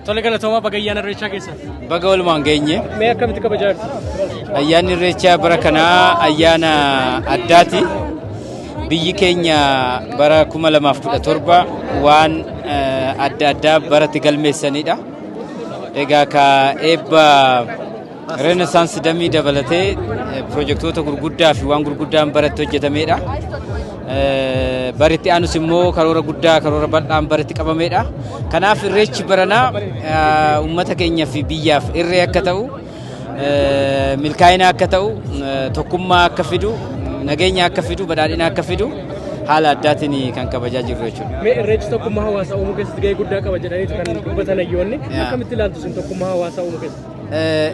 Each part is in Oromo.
Tole galatooma baga ayyaana irreechaa keessa. Baga walumaan geenye. Mee akkamitti kabajaa? Ayyaanni irreechaa bara kanaa ayyaana addaati. Biyyi keenya bara 2017 waan adda addaa baratti galmeessanidha. Egaa ka eebba Renaissance damii dabalatee pirojektoota gurguddaa fi waan gurguddaan baratti hojjetamedha. Baritti aanus immoo karoora guddaa karoora bal'aan baritti qabamedha. Kanaaf irreechi baranaa uummata keenya fi biyyaaf irree akka ta'u, milkaa'ina akka ta'u, tokkummaa akka fidu, nageenya akka fidu, badhaadhina akka fidu haala addaatiin kan kabajaa jirru jechuudha. Mee irreechi tokkummaa hawaasaa uumuu keessatti gahee guddaa qaba jedhanii kan dubbatan hayyoonni akkamitti ilaaltu isin tokkummaa hawaasaa uumuu keessatti?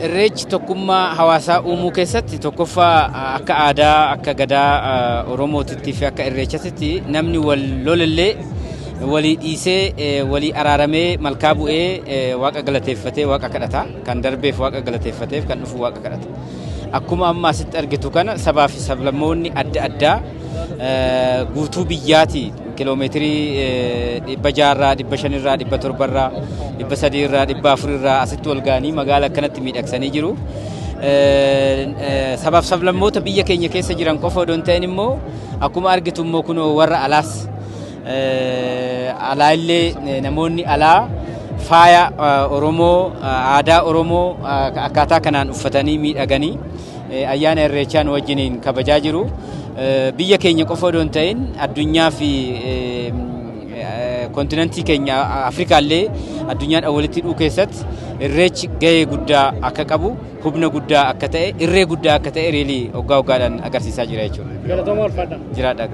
Irreechi tokkummaa hawaasaa uumuu keessatti tokkoffaa akka aadaa akka gadaa Oromootitti fi akka irreechatti namni wal lolellee walii dhiisee walii araaramee malkaa bu'ee waaqa galateeffatee waaqa kadhata kan darbeef waaqa galateeffateef kan dhufu waaqa kadhata. Akkuma amma asitti argitu kana sabaa fi sablammoonni adda addaa guutuu biyyaati kiiloomeetirii 600 500 700 300 400 asitti wal ga'anii magaala akkanatti miidhagsanii jiru. Sabaaf sablammoota biyya keenya keessa jiran qofa odoo hin ta'in immoo akkuma argitu immoo kun warra alaas alaa illee namoonni alaa faaya Oromoo aadaa Oromoo akkaataa kanaan uffatanii miidhaganii ayyaana irreechaan wajjiniin kabajaa jiru. Biyya keenya qofa odoo hin ta'in addunyaa fi kontinentii keenya Afrikaallee addunyaan walitti hidhuu keessatti irreechi gahee guddaa akka qabu, humna guddaa akka ta'e, irree guddaa akka ta'e reelii waggaa waggaadhaan agarsiisaa jira jechuudha. Galatooma ulfaadha. Jiraadha.